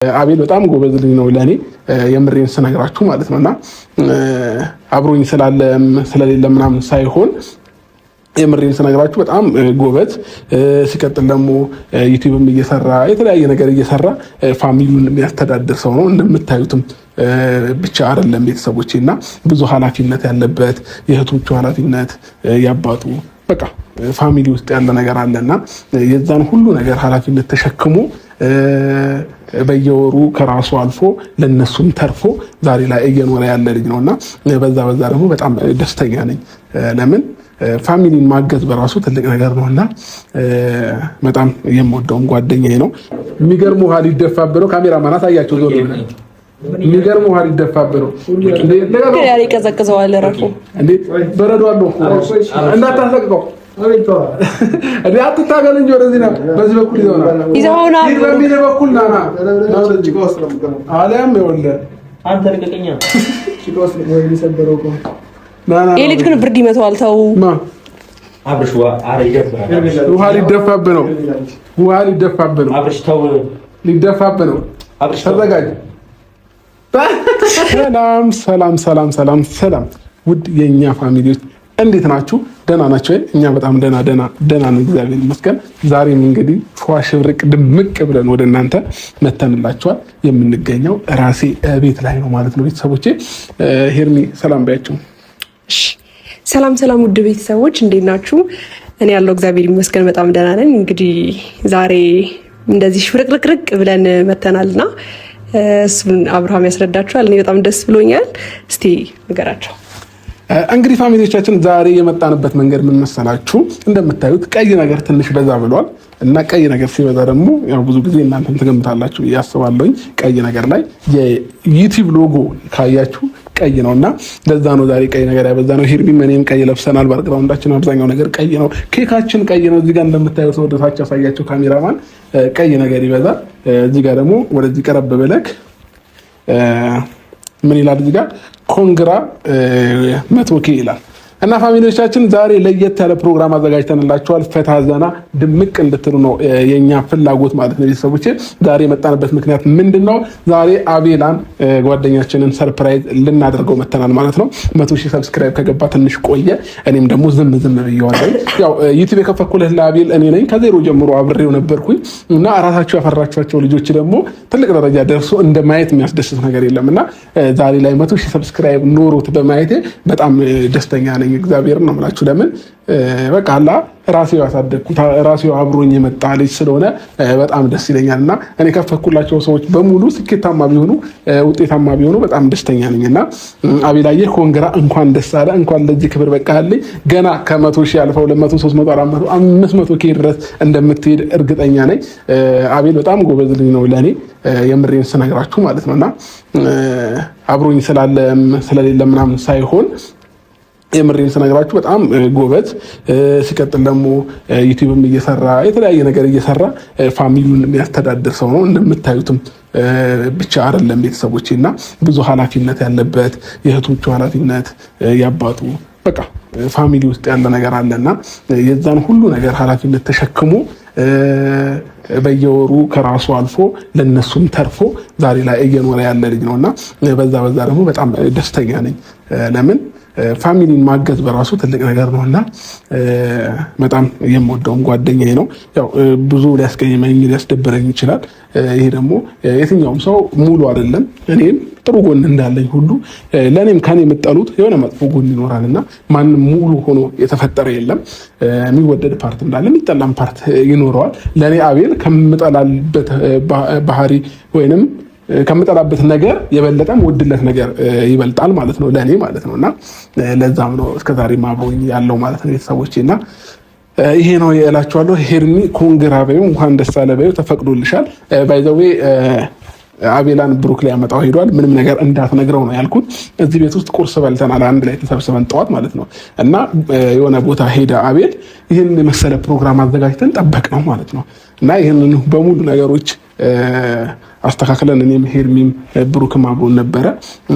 አቤል በጣም ጎበዝ ልጅ ነው ለኔ የምሬን ስነግራችሁ ማለት ነውና አብሮኝ ስላለም ስለሌለ ምናምን ሳይሆን የምሬን ስነግራችሁ በጣም ጎበዝ ሲቀጥል ደግሞ ዩቲዩብም እየሰራ የተለያየ ነገር እየሰራ ፋሚሊውን የሚያስተዳድር ሰው ነው እንደምታዩትም ብቻ አይደለም ቤተሰቦቼና ብዙ ኃላፊነት ያለበት የእህቶቹ ኃላፊነት ያባጡ በቃ ፋሚሊ ውስጥ ያለ ነገር አለና የዛን ሁሉ ነገር ኃላፊነት ተሸክሞ በየወሩ ከራሱ አልፎ ለነሱም ተርፎ ዛሬ ላይ እየኖረ ያለ ልጅ ነውና በዛ ደግሞ በጣም ደስተኛ ነኝ። ለምን ፋሚሊን ማገዝ በራሱ ትልቅ ነገር ነውና በጣም የምወደውም ጓደኛዬ ነው። የሚገርም ውሃ ሊደፋብህ ነው። ካሜራማን አሳያቸው ዞር ብለህ የሚገርም ውሃ ሊደፋብህ ነው። ያሬ ቀዘቅዘዋል። ረፉ እንዴ በረዶ አለው እንዳታሰቅቀው እኔ አትታገል እንጂ ወደዚህ ነው። በዚህ በኩል ይዘውና በሚል በኩል ናና አለም ይወልደ አንተ ልቀቀኛ ቺኮስ ወይ ሊሰበረው እኮ ናና የልጅ ግን ብርድ ይመታዋል። ተው አብርሽ ውሃ ሊደፋብህ ነው። ውሃ ሊደፋብህ ነው። አብርሽ ተው ሊደፋብህ ነው። አብርሽ ተዘጋጅ። ሰላም ውድ የኛ ፋሚሊዎች እንዴት ናችሁ? ደህና ናቸው? እኛ በጣም ደህና ነው፣ እግዚአብሔር ይመስገን። ዛሬም እንግዲህ ፏሽብርቅ ድምቅ ብለን ወደ እናንተ መተንላችኋል። የምንገኘው ራሴ ቤት ላይ ነው ማለት ነው። ቤተሰቦቼ ሄርሚ ሰላም ባያችሁ። ሰላም ውድ ቤተሰቦች እንዴት ናችሁ? እኔ ያለው እግዚአብሔር ይመስገን በጣም ደህና ነኝ። እንግዲህ ዛሬ እንደዚህ ሽብርቅርቅ ብለን መተናልና እሱን አብርሃም ያስረዳችኋል። እኔ በጣም ደስ ብሎኛል። እስቲ ንገራቸው። እንግዲህ ፋሚሊዎቻችን ዛሬ የመጣንበት መንገድ ምን መሰላችሁ? እንደምታዩት ቀይ ነገር ትንሽ በዛ ብሏል እና ቀይ ነገር ሲበዛ ደግሞ ያው ብዙ ጊዜ እናንተም ትገምታላችሁ ያስባለሁኝ። ቀይ ነገር ላይ የዩቲዩብ ሎጎ ካያችሁ ቀይ ነውና ለዛ ነው ዛሬ ቀይ ነገር ያበዛ ነው። ሄርሚም እኔም ቀይ ለብሰናል። ባክግራውንዳችን አብዛኛው ነገር ቀይ ነው። ኬካችን ቀይ ነው። እዚህ ጋር እንደምታዩት ወደ ታች ያሳያችሁ ካሜራማን ቀይ ነገር ይበዛል። እዚህ ጋር ደግሞ ወደዚህ ቀረብ ብለክ ምን ይላል እዚህ ጋር ኮንግራ 100K ይላል። እና ፋሚሊዎቻችን ዛሬ ለየት ያለ ፕሮግራም አዘጋጅተንላችኋል። ፈታ ዘና ድምቅ እንድትሉ ነው የኛ ፍላጎት ማለት ነው። ቤተሰቦቼ ዛሬ የመጣንበት ምክንያት ምንድነው? ዛሬ አቤላን ጓደኛችንን ሰርፕራይዝ ልናደርገው መተናል ማለት ነው። 100,000 ሰብስክራይብ ከገባ ትንሽ ቆየ። እኔም ደግሞ ዝም ብየዋለሁ። ያው ዩቲዩብ የከፈትኩለት ለአቤል እኔ ነኝ። ከዜሮ ጀምሮ አብሬው ነበርኩኝ እና ራሳቸው ያፈራችኋቸው ልጆች ደግሞ ትልቅ ደረጃ ደርሶ እንደማየት የሚያስደስት ነገር የለምና ዛሬ ላይ 100,000 ሰብስክራይብ ኖሮት በማየቴ በጣም ደስተኛ ነኝ። እግዚአብሔር ነው የምላችሁ። ለምን በቃ አላ ራሴው ያሳደግኩት ራሴው አብሮኝ የመጣ ልጅ ስለሆነ በጣም ደስ ይለኛልና እኔ ከፈኩላቸው ሰዎች በሙሉ ስኬታማ ቢሆኑ ውጤታማ ቢሆኑ በጣም ደስተኛ ነኝና አቤላዬ ኮንግራ እንኳን ደስ አለ፣ እንኳን ለዚህ ክብር በቃልኝ። ገና ከ100,000 አልፈው 200፣ 300፣ 400፣ 500K ድረስ እንደምትሄድ እርግጠኛ ነኝ። አቤል በጣም ጎበዝ ልጅ ነው ለኔ የምሬን ስነግራችሁ ማለት ነውና አብሮኝ ስላለም ስለሌለ ምናምን ሳይሆን የምሬን ስነግራችሁ በጣም ጎበዝ ሲቀጥል ደግሞ ዩቲዩብም እየሰራ የተለያየ ነገር እየሰራ ፋሚሊውን የሚያስተዳድር ሰው ነው እንደምታዩትም ብቻ አይደለም ቤተሰቦቼና ብዙ ኃላፊነት ያለበት የእህቶቹ ኃላፊነት ያባጡ በቃ ፋሚሊ ውስጥ ያለ ነገር አለና የዛን ሁሉ ነገር ኃላፊነት ተሸክሞ በየወሩ ከራሱ አልፎ ለነሱም ተርፎ ዛሬ ላይ እየኖረ ያለ ልጅ ነውና በዛ ደግሞ በጣም ደስተኛ ነኝ። ለምን ፋሚሊን ማገዝ በራሱ ትልቅ ነገር ነውና በጣም የምወደውም ጓደኛዬ ነው። ያው ብዙ ሊያስቀይመኝ ሊያስደብረኝ ይችላል። ይሄ ደግሞ የትኛውም ሰው ሙሉ አይደለም። እኔም ጥሩ ጎን እንዳለኝ ሁሉ ለኔም ከኔ የምጠሉት የሆነ መጥፎ ጎን ይኖራልና ማንም ሙሉ ሆኖ የተፈጠረ የለም። የሚወደድ ፓርት እንዳለ የሚጠላም ፓርት ይኖረዋል። ለኔ አቤል ከምጠላልበት ባህሪ ወይንም ከምጠላበት ነገር የበለጠም ወድለት ነገር ይበልጣል ማለት ነው ለኔ ማለት ነውና ለዛም ነው እስከዛሬ አብሮኝ ያለው ማለት ነው ቤተሰቦቼና ይሄ ነው እላችኋለሁ። ሄርሚ ኮንግራ በይው፣ እንኳን ደስ አለ በይው፣ ተፈቅዶልሻል። ባይ ዘ ዌይ አቤላን ብሩክ ላይ ያመጣው ሄዷል። ምንም ነገር እንዳትነግረው ነው ያልኩት። እዚህ ቤት ውስጥ ቁርስ በልተናል አንድ ላይ ተሰብስበን ጠዋት ማለት ነው እና የሆነ ቦታ ሄደ አቤል። ይህን የመሰለ ፕሮግራም አዘጋጅተን ጠበቅ ነው ማለት ነው እና ይህንን በሙሉ ነገሮች አስተካክለን እኔም ሄርሚም ብሩክም አብሮን ነበረ።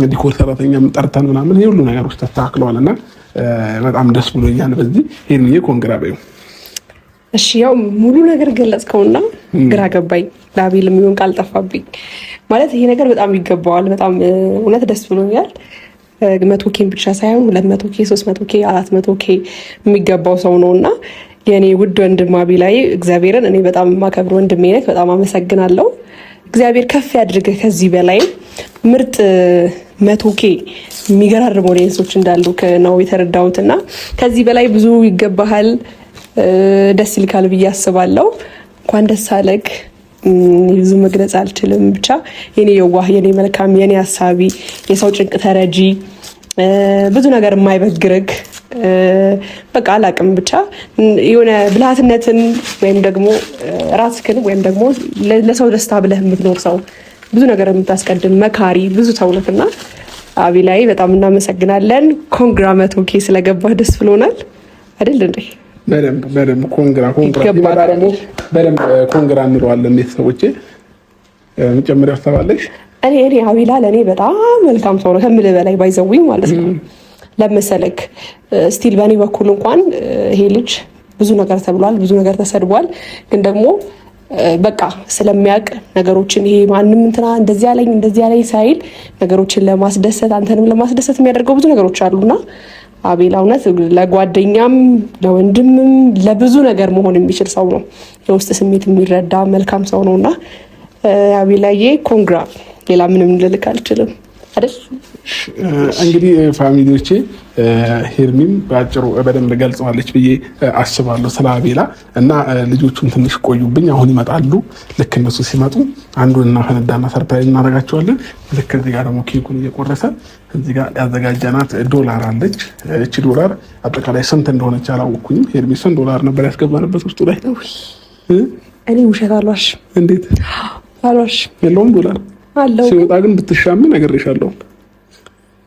ዲኮር ሰራተኛም ጠርተን ምናምን ይሄ ሁሉ ነገሮች ተስተካክለዋልና በጣም ደስ ብሎኛል። በዚህ ሄርሚዬ ኮንግራ በይው። እሺ ያው ሙሉ ነገር ገለጽከውና ግራ ገባኝ። ለአቤል የሚሆን ቃል ጠፋብኝ። ማለት ይሄ ነገር በጣም ይገባዋል። በጣም እውነት ደስ ብሎኛል። 100K ብቻ ሳይሆን 200K 300K 400K የሚገባው ሰው ነው እና የኔ ውድ ወንድም አቢላይ እግዚአብሔርን እኔ በጣም ማከብር ወንድሜ ነህ። በጣም አመሰግናለሁ። እግዚአብሔር ከፍ ያድርግህ። ከዚህ በላይ ምርጥ 100K የሚገራርሙ ኦዲየንሶች እንዳሉ ነው የተረዳሁት እና ከዚህ በላይ ብዙ ይገባሃል። ደስ ይልካል ብዬ አስባለሁ። እንኳን ደስ አለህ። ብዙ መግለጽ አልችልም። ብቻ የኔ የዋህ፣ የኔ መልካም፣ የኔ አሳቢ፣ የሰው ጭንቅ ተረጂ፣ ብዙ ነገር የማይበግርግ በቃ አላቅም። ብቻ የሆነ ብልሃትነትን ወይም ደግሞ ራስክን ወይም ደግሞ ለሰው ደስታ ብለህ የምትኖር ሰው፣ ብዙ ነገር የምታስቀድም መካሪ፣ ብዙ ሰውነትና አቢላይ በጣም እናመሰግናለን። ኮንግራ 100K ስለገባህ ደስ ብሎናል አይደል እንዴ? በደንብ ኮንግራ ይመጣ ደግሞ በደንብ ኮንግራ እንለዋለን። ቤተሰቦቼ መጨመሪያ አስተባለሽ እኔ አቢላ ለእኔ በጣም መልካም ሰው ነው ከምልህ በላይ ባይዘውኝ ማለት ነው። ለመሰለክ ስቲል በእኔ በኩል እንኳን ይሄ ልጅ ብዙ ነገር ተብሏል፣ ብዙ ነገር ተሰድቧል። ግን ደግሞ በቃ ስለሚያውቅ ነገሮችን ይሄ ማንም እንትና እንደዚህ ያለኝ ሳይል ነገሮችን ለማስደሰት አንተንም ለማስደሰት የሚያደርገው ብዙ ነገሮች አሉና አቤላ እውነት ለጓደኛም ለወንድምም ለብዙ ነገር መሆን የሚችል ሰው ነው። የውስጥ ስሜት የሚረዳ መልካም ሰው ነውና አቤላዬ ኮንግራ። ሌላ ምንም ልልክ አልችልም አይደል? እንግዲህ ፋሚሊዎቼ ሄርሚም በአጭሩ በደንብ ገልጸዋለች ብዬ አስባለሁ ስለ አቤላ እና ልጆቹን ትንሽ ቆዩብኝ፣ አሁን ይመጣሉ። ልክ እነሱ ሲመጡ አንዱን እናፈነዳና ሰርፕራይዝ እናደርጋቸዋለን። ልክ እዚህ ጋር ደግሞ ኬኩን እየቆረሰ እዚህ ጋር ያዘጋጀናት ዶላር አለች። እቺ ዶላር አጠቃላይ ስንት እንደሆነች አላወኩኝም። ሄርሚ ስንት ዶላር ነበር ያስገባንበት ውስጡ ላይ? እኔ ውሸት አልዋሽ። እንዴት አልዋሽ? የለውም ዶላር አለው። ሲወጣ ግን ብትሻም ነግሬሻለሁ።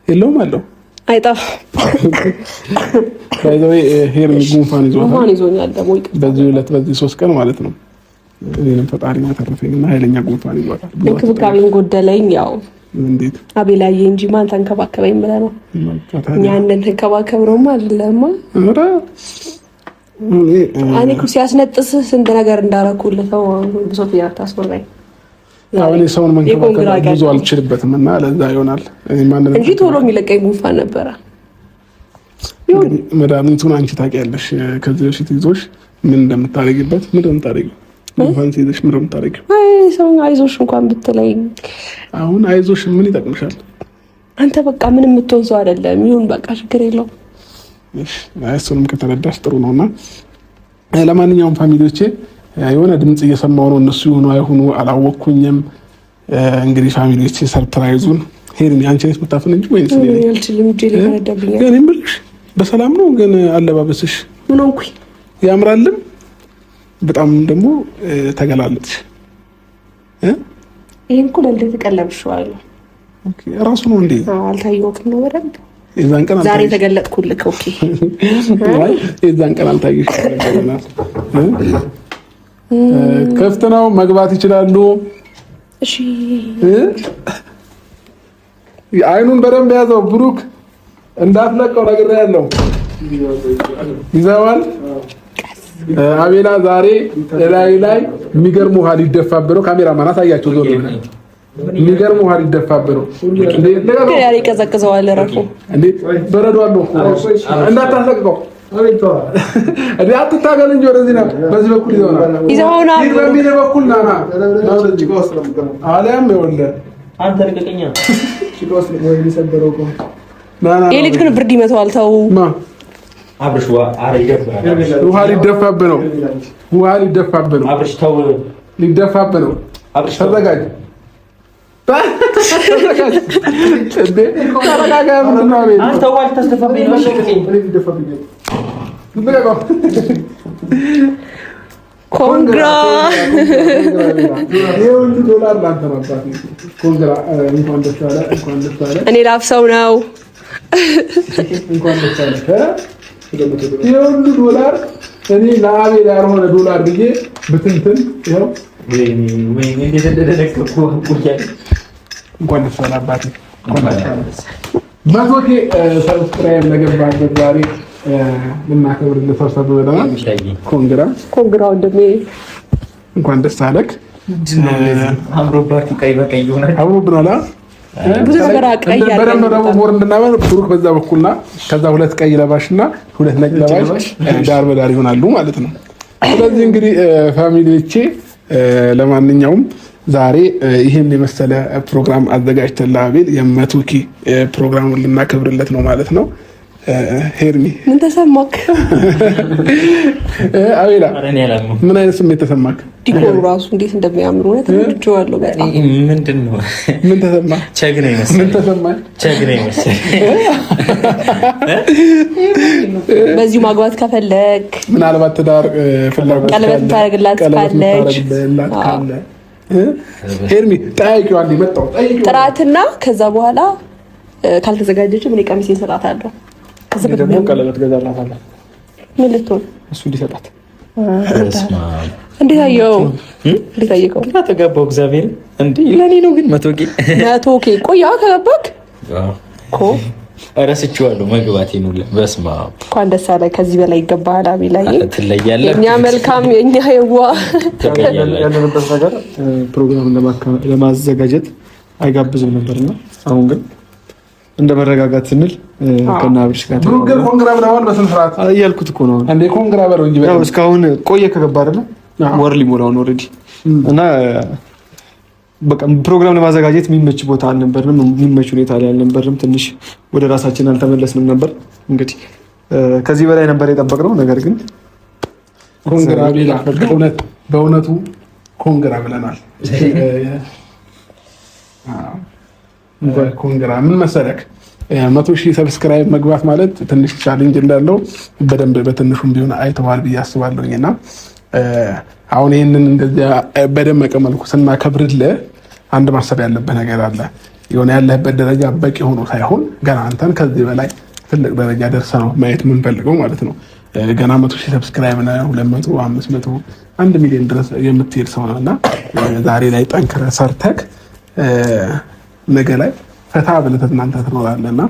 የለውም አለው። አይጣፍ ባይዘው ሄርሚ ጉንፋን ይዞኛል ደግሞ በዚህ 3 ቀን ማለት ነው። እኔንም ፈጣሪ ማተረፈኝና ኃይለኛ ጉንፋን ይዟታል። እንክብካቤን ጎደለኝ። ያው እንዴት አቤላዬ እንጂ ማን ተንከባከበኝ ብለህ ነው? ያንን ተንከባከብ ነው ማለማ። እኔ እኮ ሲያስነጥስ ስንት ነገር እንዳረኩልህ ተው። ብሶት ያታስወራኝ እኔ ሰውን መንከባከብ ብዙ አልችልበትም እና ለዛ ይሆናል እንጂ ቶሎ የሚለቀኝ ጉንፋን ነበረ። መድኃኒቱን አንቺ ታውቂያለሽ። ከዚህ በፊት ይዞሽ ምን እንደምታደርጊበት ምን እንደምታደርጊው ጉንፋን ሲይዝሽ ምን እንደምታደርጊው። ሰው አይዞሽ እንኳን ብትለኝ አሁን አይዞሽ ምን ይጠቅምሻል? አንተ በቃ ምንም የምትሆን ሰው አይደለም። ይሁን በቃ ችግር የለውም። እሱንም ከተረዳሽ ጥሩ ነውና ለማንኛውም ፋሚሊዎቼ የሆነ ድምጽ እየሰማሁ ነው። እነሱ ይሁኑ አይሁኑ አላወቅኩኝም። እንግዲህ ፋሚሊዎቼ ሰርፕራይዙን ሄርሚ አንቺ ነሽ የምታፍን እንጂ ወይስ እኔ ነኝ? አልችልም እጄ ሊፈረዳብኛል። ግን እምልሽ በሰላም ነው? ግን አለባበስሽ ምን ሆንኩኝ? ያምራልም በጣም ደግሞ ተገላለጥሽ። ይሄን እኮ ለልደት ተቀለብሽዋል። ኦኬ ራሱ ነው እንዴ? አልታየሁትም ነው በደንብ የዛን ቀን ዛሬ ተገለጥኩልክ። ኦኬ የዛን ቀን አልታየሽም ነበርና ክፍት ነው፣ መግባት ይችላሉ። እሺ አይኑን በደንብ ያዘው ብሩክ፣ እንዳትለቀው ነግሬያለሁ። ይዘዋል። አቤላ ዛሬ ላይ የሚገርም ውሃ ሊደፋብህ ነው። ካሜራማን አሳያቸው። ዞር ብለህ የሚገርም ውሃ ሊደፋብህ ነው። ያሬ ቀዘቅዘዋል። ረፉ እንዴት በረዶ አለው እኮ እንዳታስለቅቀው። እንዴ አትታገል እንጂ ወደዚህ ነው። በዚህ በኩል ይዘውና በሚል በኩል ናና አለም ይወልደ አንተ ልቀቀኛ። ይሄ ልጅ ግን ብርድ ይመታዋል። ተው አብርሽ ውሃ ሊደፋብህ ነው። ውሃ ሊደፋብህ ነው። አብርሽ ተው፣ ሊደፋብህ ነው። አብርሽ ተዘጋጅ። ተረጋጋ። ምንድን ነው አቤል? አንተ ውሃ ልታስደፋብኝ ነው። ኮንግራ ዶላር ላንተ ነው። ኮንግራ እንኳን ደስ አለ፣ እንኳን ደስ አለ። እኔ ላፍሰው ነው። እንኳን ደስ አለ። የሁሉ ዶላር እኔ ለአቤል ያልሆነ ዶላር ብዬ ብትንትን ይኸው። እንኳን ደስ አለ አባቴ። መቶኬ ሰብስክራይብ ለገባበት ዛሬ ልናከብር ልተሰብ ብለናል። ኮንግራ ወንድሜ እንኳን ደስ አለክ። አምሮባችሁ ቀይ በቀይ ይሆናል። አምሮብናል። ብዙ ነገር አቀይ ያለ በደንብ ደግሞ ሞር እንድናመር ብሩክ በዛ በኩልና ከዛ ሁለት ቀይ ለባሽና ሁለት ነጭ ለባሽ ዳር በዳር ይሆናሉ ማለት ነው። ስለዚህ እንግዲህ ፋሚሊዎቼ ለማንኛውም ዛሬ ይህን የመሰለ ፕሮግራም አዘጋጅተን ለአቤል የመቶኪ ፕሮግራሙን ልናከብርለት ነው ማለት ነው። ሄርሚ ምን ተሰማክ? አቤላ ምን አይነት ስሜት ተሰማክ? ዲኮሩ ራሱ እንዴት እንደሚያምር ነው ተወድጄዋለሁ በጣም። ምንድን ነው ምን ተሰማ? ቸግና ይመስል ምን ተሰማ? ቸግና ይመስል በዚሁ ማግባት ከፈለክ ምናልባት ትዳር ፍላጎት ቀለበት ታደርግላት ካለች ሄርሚ ጠያቂው አንዴ መጣው ጥራትና ከዛ በኋላ ካልተዘጋጀች ምን ቀሚስ እሰጣታለሁ። ከዛ ደግሞ ቀለበት ገዛላታለሁ። ምን ልትሆን እሱ እንዲሰጣት እንዴት አየው? እንዴት አየው? ተገባው እግዚአብሔር እንዴ ለኔ ነው ግን መቶኬ ቆያ ከገባክ እኮ ረስቼዋለሁ መግባቴን ሁሉ። በስመ አብ እንኳን ደስ አለህ። ከዚህ በላይ ይገባሃል። አቤላዬ ትለያለህ። የኛ መልካም የኛ የዋ ያለንበት ነገር ፕሮግራም ለማዘጋጀት አይጋብዝም ነበርና አሁን ግን እንደ መረጋጋት ስንል ከና አብርሽ ጋር ብሩክ ኮንግራ ብለዋል። በስነ ስርዓት እያልኩት እኮ ነው እንዴ ኮንግራ በለው እንጂ ያው እስካሁን ቆየ ከገባ አይደለ ወር ሊሞላው ነው ኦልሬዲ እና በቃ ፕሮግራም ለማዘጋጀት የሚመች ቦታ አልነበርንም፣ የሚመች ሁኔታ ላይ አልነበርንም። ትንሽ ወደ ራሳችን አልተመለስንም ነበር። እንግዲህ ከዚህ በላይ ነበር የጠበቅነው። ነገር ግን ኮንግራ ቢላ በእውነቱ ኮንግራ ብለናል። ኮንግራ ምን መሰለክ 100,000 ሰብስክራይብ መግባት ማለት ትንሽ ቻሌንጅ እንዳለው በደንብ በትንሹም ቢሆን አይተዋል ብዬ አስባለሁኝ እና አሁን ይህንን እንደዚያ በደመቀ መልኩ ስናከብርልህ አንድ ማሰብ ያለብህ ነገር አለ። የሆነ ያለህበት ደረጃ በቂ ሆኖ ሳይሆን ገና አንተን ከዚህ በላይ ትልቅ ደረጃ ደርሰህ ነው ማየት የምንፈልገው ማለት ነው። ገና 100,000 ሰብስክራይብ ነው 200፣ 500፣ 1 ሚሊዮን ድረስ የምትሄድ ሰው ነው እና ዛሬ ላይ ጠንክረህ ሰርተህ ነገ ላይ ፈታ ብለህ እናንተ ትኖራለህ እና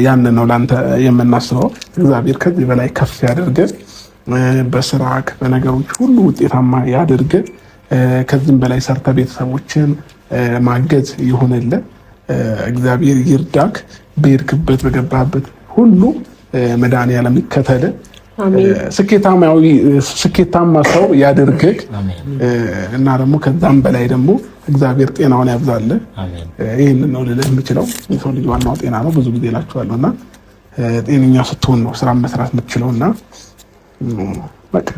ያንን ነው ለአንተ የምናስበው። እግዚአብሔር ከዚህ በላይ ከፍ ያደርግህ፣ በስራክ በነገሮች ሁሉ ውጤታማ ያድርግህ። ከዚህም በላይ ሰርተ ቤተሰቦችን ማገዝ ይሆንልህ። እግዚአብሔር ይርዳክ። በሄድክበት በገባህበት ሁሉ መድኃኒዓለም ይከተልህ። ስኬታማ ሰው ያድርግህ እና ደግሞ ከዛም በላይ ደግሞ እግዚአብሔር ጤናውን ያብዛልህ። ይህንን ነው ልልህ የምችለው። የሰው ልጅ ዋናው ጤና ነው። ብዙ ጊዜ እላችኋለሁ እና ጤነኛ ስትሆን ነው ስራ መስራት የምትችለው እና በቃ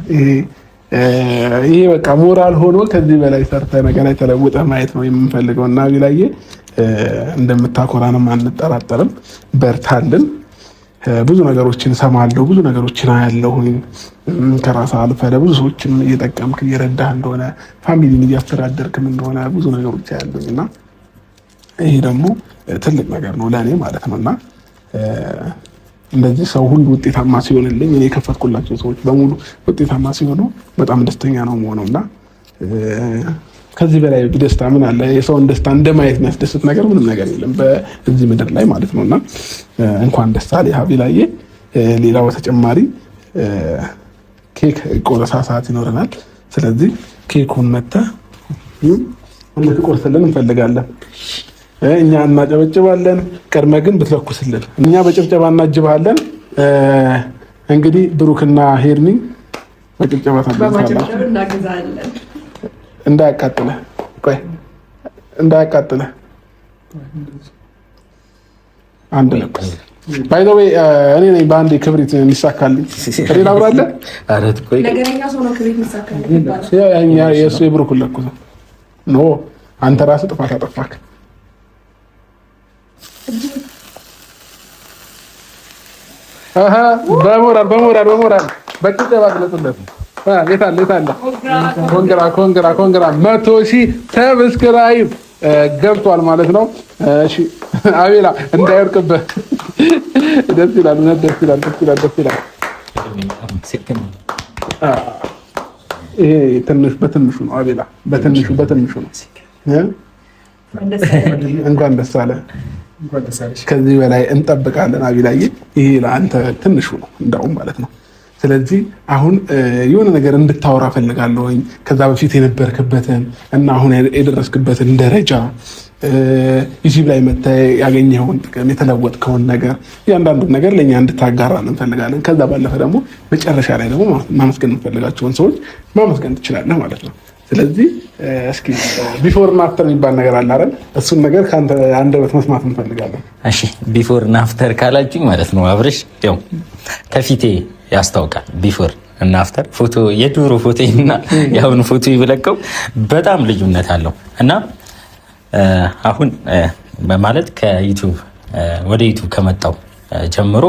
ይሄ በቃ ሞራል ሆኖ ከዚህ በላይ ሰርተህ ነገ ላይ ተለውጠህ ማየት ነው የምንፈልገው እና ቢላዬ እንደምታኮራንም አንጠራጠርም። በርታልን። ብዙ ነገሮችን ሰማለሁ፣ ብዙ ነገሮችን አያለሁኝ። ከራስ አልፈ ለብዙ ሰዎችም እየጠቀምክ እየረዳህ እንደሆነ ፋሚሊን እያስተዳደርክም እንደሆነ ብዙ ነገሮች አያለሁኝ እና ይሄ ደግሞ ትልቅ ነገር ነው ለእኔ ማለት ነው እና እንደዚህ ሰው ሁሉ ውጤታማ ሲሆንልኝ እኔ የከፈትኩላቸው ሰዎች በሙሉ ውጤታማ ሲሆኑ በጣም ደስተኛ ነው የምሆነው እና ከዚህ በላይ ደስታ ምን አለ? የሰውን ደስታ እንደማየት የሚያስደስት ነገር ምንም ነገር የለም በዚህ ምድር ላይ ማለት ነው እና እንኳን ደስ አለህ ሀቢላዬ። ሌላው በተጨማሪ ኬክ ቆረሳ ሰዓት ይኖረናል። ስለዚህ ኬኩን መተህ እንድትቆርስልን እንፈልጋለን። እኛ እናጨበጭባለን፣ ቀድመ ግን ብትለኩስልን። እኛ በጭብጨባ እናጅብሃለን። እንግዲህ ብሩክና ሄርሚ በጭብጨባ ታገዛለን። እንዳያቃጥልህ፣ ቆይ እንዳያቃጥልህ። አንድ ለኩስ። ባይ ዘ ዌይ እኔ ነኝ በአንድ ክብሪት የሚሳካልኝ። ሌላ አብራለ አረት ቆይ ነገረኛ ሰው ነው ክብሪት የሚሳካልኝ ይባላል። ያ የእሱ የብሩክን ለኩስ ኖ አንተ ራስህ ጥፋት አጠፋክ። በሞራል በጭብጨባ ግለጽለት። የት አለ? ኮንግራ 100,000 ሰብስክራይብ ገብቷል ማለት ነው። እሺ አቤላ እንዳይወርቅብህ። ደስ ይላል። ይሄ ትንሽ በትንሹ ነው አቤላ፣ በትንሹ ነው። እንኳን ደስ አለ። ከዚህ በላይ እንጠብቃለን አቤላዬ። ይሄ ለአንተ ትንሹ ነው እንዳውም ማለት ነው። ስለዚህ አሁን የሆነ ነገር እንድታወራ ፈልጋለሁኝ ከዛ በፊት የነበርክበትን እና አሁን የደረስክበትን ደረጃ ዩቲዩብ ላይ መተህ ያገኘኸውን ጥቅም የተለወጥከውን ነገር እያንዳንዱን ነገር ለእኛ እንድታጋራ እንፈልጋለን። ከዛ ባለፈ ደግሞ መጨረሻ ላይ ደግሞ ማመስገን የምፈልጋቸውን ሰዎች ማመስገን ትችላለህ ማለት ነው። ስለዚህ እስኪ ቢፎር እና አፍተር የሚባል ነገር አለ አይደል? እሱን ነገር ከአንተ አንደበት መስማት እንፈልጋለን። እሺ ቢፎር እና አፍተር ካላችሁኝ ማለት ነው አብርሽ ያው ከፊቴ ያስታውቃል። ቢፎር እና አፍተር ፎቶ የድሮ ፎቶ እና የአሁኑ ፎቶ ይብለቀው በጣም ልዩነት አለው እና አሁን ማለት ከዩቲዩብ ወደ ዩቲዩብ ከመጣው ጀምሮ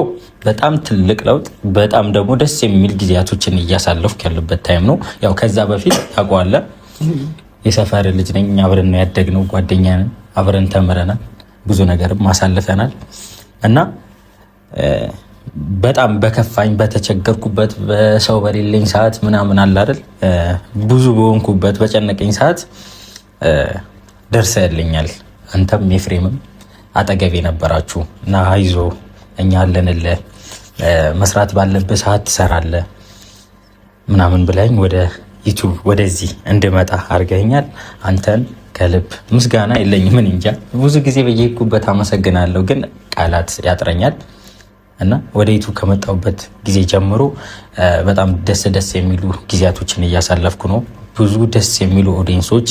በጣም ትልቅ ለውጥ፣ በጣም ደግሞ ደስ የሚል ጊዜያቶችን እያሳለፍኩ ያለበት ታይም ነው። ያው ከዛ በፊት ታውቀዋለህ፣ የሰፈር ልጅ ነኝ፣ አብረን ያደግነው ጓደኛ ነን፣ አብረን ተምረናል፣ ብዙ ነገርም ማሳልፈናል እና በጣም በከፋኝ በተቸገርኩበት በሰው በሌለኝ ሰዓት ምናምን አለ አይደል ብዙ በሆንኩበት በጨነቀኝ ሰዓት ደርሰህልኛል። አንተም ኤፍሬምም አጠገቤ ነበራችሁ እና አይዞ እኛ አለንልህ መስራት ባለብህ ሰዓት ትሰራለህ ምናምን ብለኝ ወደ ዩቲዩብ ወደዚህ እንድመጣ አድርገኛል። አንተን ከልብ ምስጋና የለኝም። ምን እንጃ ብዙ ጊዜ በየሄድኩበት አመሰግናለሁ፣ ግን ቃላት ያጥረኛል እና ወደ ዩቲዩብ ከመጣሁበት ጊዜ ጀምሮ በጣም ደስ የሚሉ ጊዜያቶችን እያሳለፍኩ ነው። ብዙ ደስ የሚሉ ኦዲየንሶች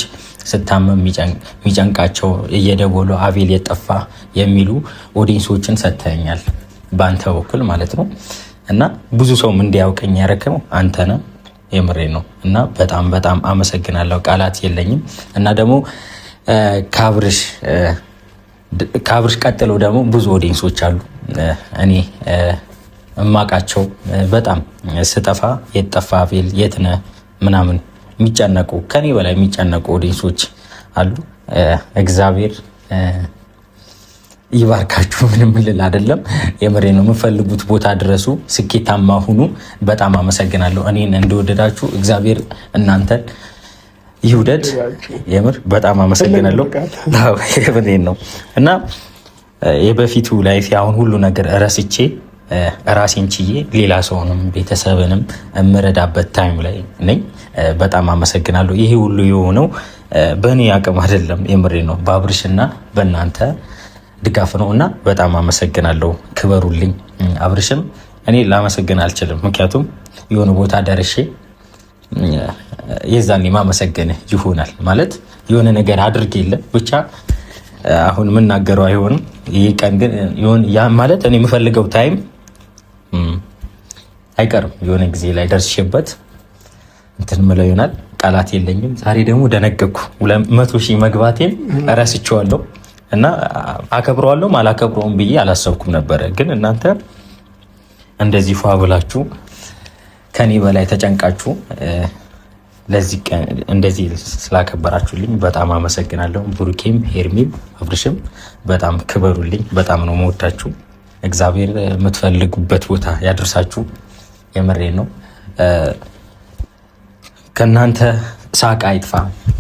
ስታመም የሚጨንቃቸው እየደወሉ አቤል የጠፋ የሚሉ ኦዲየንሶችን ሰጥተኛል፣ በአንተ በኩል ማለት ነው እና ብዙ ሰውም እንዲያውቀኝ ያደረከው አንተ ነህ። የምሬ ነው እና በጣም አመሰግናለሁ። ቃላት የለኝም እና ደግሞ ከአብርሽ ቀጥሎ ደግሞ ብዙ ኦዲየንሶች አሉ እኔ እማቃቸው በጣም ስጠፋ የት ጠፋ አቤል የት ነህ ምናምን የሚጨነቁ ከኔ በላይ የሚጨነቁ ኦዲየንሶች አሉ። እግዚአብሔር ይባርካችሁ። ምንም ልል አይደለም፣ የምሬ ነው። የምፈልጉት ቦታ ድረሱ፣ ስኬታማ ሁኑ። በጣም አመሰግናለሁ። እኔን እንደወደዳችሁ እግዚአብሔር እናንተን ይውደድ። የምር በጣም አመሰግናለሁ። የምሬን ነው እና የበፊቱ ላይፍ አሁን ሁሉ ነገር ረስቼ ራሴን ችዬ ሌላ ሰውንም ቤተሰብንም የምረዳበት ታይም ላይ ነኝ። በጣም አመሰግናለሁ። ይሄ ሁሉ የሆነው በእኔ አቅም አይደለም፣ የምሬ ነው፣ በአብርሽና በእናንተ ድጋፍ ነው እና በጣም አመሰግናለሁ። ክበሩልኝ። አብርሽም እኔ ላመሰግን አልችልም፣ ምክንያቱም የሆነ ቦታ ደርሼ የዛኔ ማመሰገን ይሆናል ማለት የሆነ ነገር አድርግ የለ ብቻ አሁን የምናገረው አይሆንም። ይህ ቀን ግን ማለት እኔ የምፈልገው ታይም አይቀርም። የሆነ ጊዜ ላይ ደርሼበት እንትን ምለው ይሆናል። ቃላት የለኝም። ዛሬ ደግሞ ደነገኩ። 200,000 መግባቴን እረስቼዋለሁ እና አከብረዋለሁ አላከብረውም ብዬ አላሰብኩም ነበረ። ግን እናንተ እንደዚህ ፏ ብላችሁ ከኔ በላይ ተጨንቃችሁ ለዚህ ቀን እንደዚህ ስላከበራችሁልኝ በጣም አመሰግናለሁ። ብሩኬም፣ ሄርሜም፣ አብርሽም በጣም ክበሩልኝ። በጣም ነው መወዳችሁ። እግዚአብሔር የምትፈልጉበት ቦታ ያደርሳችሁ። የምሬ ነው። ከእናንተ ሳቅ አይጥፋ።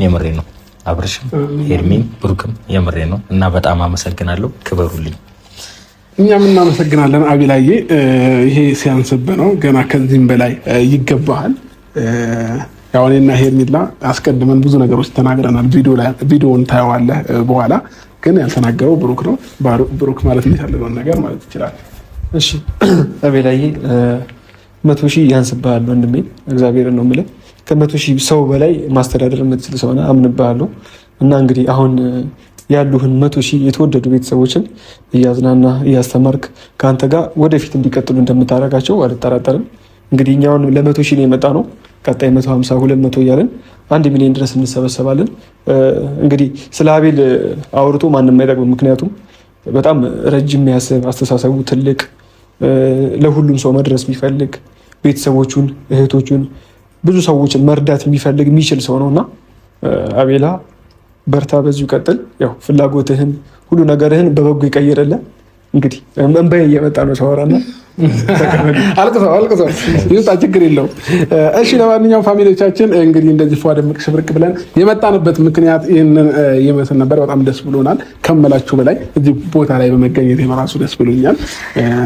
የምሬ ነው። አብርሽም፣ ሄርሜም፣ ብሩክም የምሬ ነው እና በጣም አመሰግናለሁ። ክበሩልኝ። እኛም እናመሰግናለን አቤላዬ። ይሄ ሲያንስብህ ነው። ገና ከዚህም በላይ ይገባሃል። ያው እኔና ሄርሜላ አስቀድመን ብዙ ነገሮች ተናግረናል። ቪዲዮውን ታየዋለህ በኋላ። ግን ያልተናገረው ብሩክ ነው። ብሩክ ማለት የሚፈልገውን ነገር ማለት ይችላል። እሺ አቤላዬ 100,000 ያንስብሃል ወንድሜ፣ እግዚአብሔርን ነው የምልህ። ከ100,000 ሰው በላይ ማስተዳደር የምትችል ሰው ነህ፣ አምንብሃለሁ። እና እንግዲህ አሁን ያሉህን 100,000 የተወደዱ ቤተሰቦችን እያዝናና እያስተማርክ ከአንተ ጋር ወደፊት እንዲቀጥሉ እንደምታደርጋቸው አልጠራጠርም። እንግዲህ እኛውን ለ100,000 ነው የመጣ ነው። ቀጣይ 150፣ 200 እያለን 1 ሚሊዮን ድረስ እንሰበሰባለን። እንግዲህ ስለ አቤል አውርቶ ማንም አይጠቅምም። ምክንያቱም በጣም ረጅም የሚያስብ አስተሳሰቡ ትልቅ፣ ለሁሉም ሰው መድረስ የሚፈልግ ቤተሰቦቹን፣ እህቶቹን፣ ብዙ ሰዎችን መርዳት የሚፈልግ የሚችል ሰው ነው እና አቤላ በርታ፣ በዚሁ ቀጥል። ያው ፍላጎትህን ሁሉ ነገርህን በበጎ ይቀይርልህ። እንግዲህ እንባዬ እየመጣ ነው ሳወራና አልቅሰው ይውጣ፣ ችግር የለውም። እሺ ለማንኛውም ፋሚሊዎቻችን እንግዲህ እንደዚህ ፏ ደምቅ ሽብርቅ ብለን የመጣንበት ምክንያት ይህንን ይመስል ነበር። በጣም ደስ ብሎናል ከመላችሁ በላይ እዚህ ቦታ ላይ በመገኘት የመራሱ ደስ ብሎኛል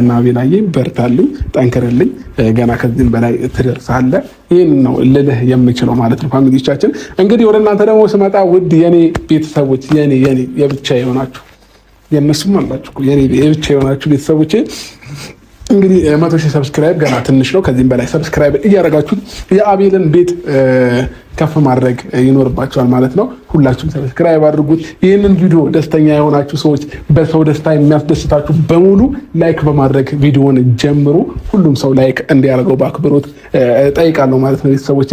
እና ቤላዬ በርታልኝ፣ ጠንክርልኝ፣ ገና ከዚህም በላይ ትደርሳለህ። ይህን ነው ልልህ የምችለው ማለት ነው። ፋሚሊዎቻችን እንግዲህ ወደ እናንተ ደግሞ ስመጣ ውድ የኔ ቤተሰቦች የኔ የብቻ የሆናችሁ የእነሱም አላችሁ የብቻ የሆናችሁ ቤተሰቦቼ እንግዲህ 100,000 ሰብስክራይብ ገና ትንሽ ነው። ከዚህም በላይ ሰብስክራይብ እያደረጋችሁ የአቤልን ቤት ከፍ ማድረግ ይኖርባቸዋል ማለት ነው። ሁላችሁም ሰብስክራይብ አድርጉት። ይህንን ቪዲዮ ደስተኛ የሆናችሁ ሰዎች፣ በሰው ደስታ የሚያስደስታችሁ በሙሉ ላይክ በማድረግ ቪዲዮውን ጀምሩ። ሁሉም ሰው ላይክ እንዲያደርገው በአክብሮት ጠይቃለሁ ማለት ነው ቤተሰቦቼ።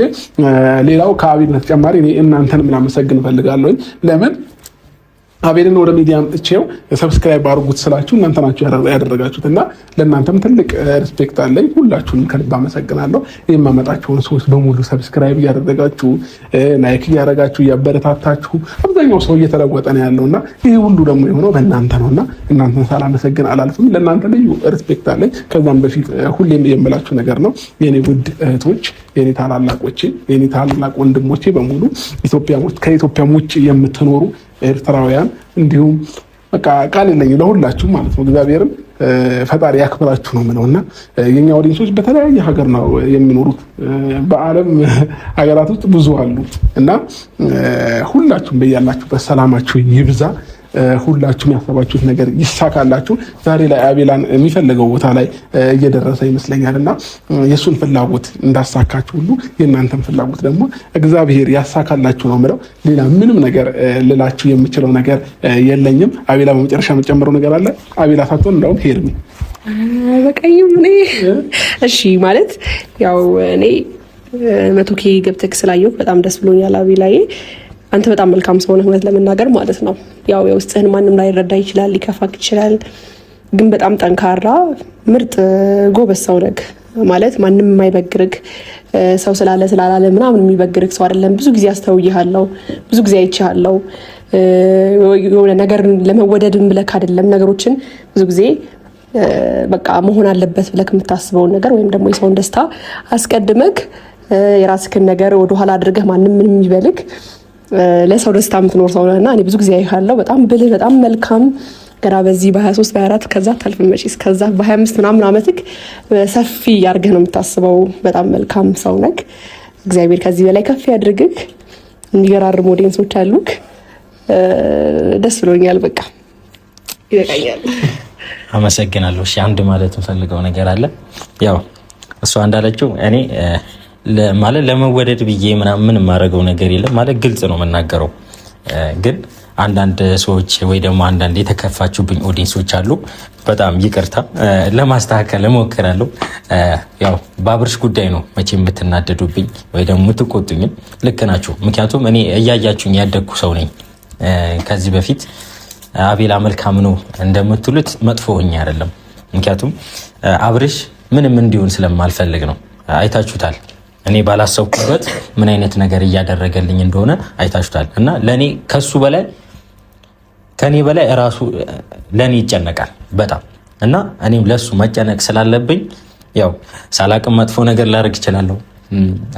ሌላው ከአቤል በተጨማሪ እኔ እናንተን ላመሰግን እፈልጋለሁ። ለምን አቤልን ወደ ሚዲያ አምጥቼው ሰብስክራይብ አድርጉት ስላችሁ እናንተ ናችሁ ያደረጋችሁት እና ለእናንተም ትልቅ ሪስፔክት አለኝ። ሁላችሁንም ከልብ አመሰግናለሁ። የማመጣቸውን ሰዎች በሙሉ ሰብስክራይብ እያደረጋችሁ ላይክ እያደረጋችሁ እያበረታታችሁ አብዛኛው ሰው እየተለወጠ ነው ያለውና ይህ ሁሉ ደግሞ የሆነው በእናንተ ነውና እናንተን ሳላመሰግን አላልፍም። ለእናንተ ልዩ ሪስፔክት አለኝ። ከዛም በፊት ሁሌም የምላችሁ ነገር ነው የኔ ውድ እህቶች፣ የኔ ታላላቆቼ፣ የኔ ታላላቅ ወንድሞቼ በሙሉ ከኢትዮጵያም ውጭ የምትኖሩ ኤርትራውያን እንዲሁም በቃ ቃል የለኝም ለሁላችሁም ማለት ነው። እግዚአብሔርም ፈጣሪ ያክብራችሁ ነው የምለውና የኛ ኦዲየንሶች በተለያየ ሀገር ነው የሚኖሩት። በዓለም ሀገራት ውስጥ ብዙ አሉ እና ሁላችሁም በያላችሁበት ሰላማችሁ ይብዛ። ሁላችሁም ያሰባችሁት ነገር ይሳካላችሁ። ዛሬ ላይ አቤላን የሚፈልገው ቦታ ላይ እየደረሰ ይመስለኛል እና የእሱን ፍላጎት እንዳሳካችሁ ሁሉ የእናንተን ፍላጎት ደግሞ እግዚአብሔር ያሳካላችሁ ነው የምለው። ሌላ ምንም ነገር ልላችሁ የምችለው ነገር የለኝም። አቤላ በመጨረሻ የምጨምረው ነገር አለ? አቤላ ሳትሆን እንዳውም ሄድ በቀይም እኔ እሺ ማለት ያው እኔ 100,000 ገብተክ ስላየሁ በጣም ደስ ብሎኛል አቤላዬ። አንተ በጣም መልካም ሰው ነህ እውነት ለመናገር ማለት ነው። ያው የውስጥህን ማንም ላይረዳ ይችላል፣ ሊከፋክ ይችላል። ግን በጣም ጠንካራ ምርጥ ጎበዝ ሰው ነህ ማለት ማንም የማይበግርህ ሰው ስላላለ ምናምን የሚበግርህ ሰው አይደለም። ብዙ ጊዜ አስተውይሃለሁ፣ ብዙ ጊዜ አይቼሃለሁ። የሆነ ነገር ለመወደድም ብለህ አይደለም ነገሮችን ብዙ ጊዜ በቃ መሆን አለበት ብለህ የምታስበውን ነገር ወይም ደግሞ የሰውን ደስታ አስቀድመህ የራስህን ነገር ወደኋላ አድርገህ ማንም ምንም ይበልህ ለሰው ደስታ የምትኖር ሰው ነህና እኔ ብዙ ጊዜ አይሃለሁ። በጣም ብልህ፣ በጣም መልካም ገና በዚህ በ23 በ24 ከዛ ታልፍ መጪስ ከዛ በ25 ምናምን ዓመትክ ሰፊ ያርገህ ነው የምታስበው። በጣም መልካም ሰው ነህ። እግዚአብሔር ከዚህ በላይ ከፍ ያድርግህ። የሚገራርሙ ኦዲየንሶች አሉክ። ደስ ብሎኛል። በቃ ይበቃኛል። አመሰግናለሁ። እሺ አንድ ማለት እንፈልገው ነገር አለ። ያው እሷ እንዳለችው እኔ ማለት ለመወደድ ብዬ ምናምን የማደርገው ነገር የለም። ማለት ግልጽ ነው የምናገረው። ግን አንዳንድ ሰዎች ወይ ደግሞ አንዳንድ የተከፋችሁብኝ ኦዲየንሶች አሉ። በጣም ይቅርታ፣ ለማስተካከል እሞክራለሁ። ያው በአብርሽ ጉዳይ ነው መቼ የምትናደዱብኝ ወይ ደግሞ የምትቆጡኝም ልክ ናችሁ። ምክንያቱም እኔ እያያችሁኝ ያደግኩ ሰው ነኝ። ከዚህ በፊት አቤላ መልካም ነው እንደምትሉት መጥፎ ሆኜ አይደለም። ምክንያቱም አብርሽ ምንም እንዲሆን ስለማልፈልግ ነው። አይታችሁታል። እኔ ባላሰብኩበት ምን አይነት ነገር እያደረገልኝ እንደሆነ አይታችሁታል። እና ለኔ ከሱ በላይ ከኔ በላይ እራሱ ለኔ ይጨነቃል በጣም እና እኔም ለሱ መጨነቅ ስላለብኝ ያው ሳላቅም መጥፎ ነገር ላደርግ እችላለሁ፣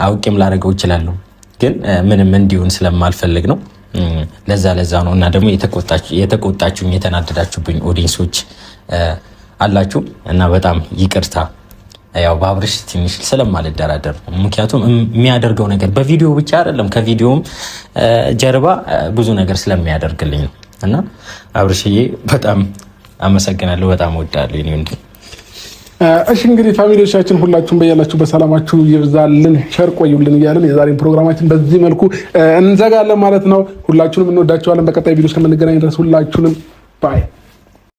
አውቄም ላደርገው እችላለሁ። ግን ምንም እንዲሆን ስለማልፈልግ ነው። ለዛ ነው። እና ደግሞ የተቆጣችሁኝ የተናደዳችሁብኝ ኦዲየንሶች አላችሁ እና በጣም ይቅርታ። ያው በአብርሽ ትንሽ ስለማልደራደር ምክንያቱም የሚያደርገው ነገር በቪዲዮ ብቻ አይደለም ከቪዲዮም ጀርባ ብዙ ነገር ስለሚያደርግልኝ ነው። እና አብርሽዬ በጣም አመሰግናለሁ፣ በጣም እወዳለሁ የኔ ወንድም። እሺ እንግዲህ ፋሚሊዎቻችን ሁላችሁም በያላችሁ በሰላማችሁ ይብዛልን፣ ቸር ቆዩልን እያልን የዛሬን ፕሮግራማችን በዚህ መልኩ እንዘጋለን ማለት ነው። ሁላችሁንም እንወዳችኋለን። በቀጣይ ቪዲዮ እስከምንገናኝ ድረስ ሁላችሁንም ባይ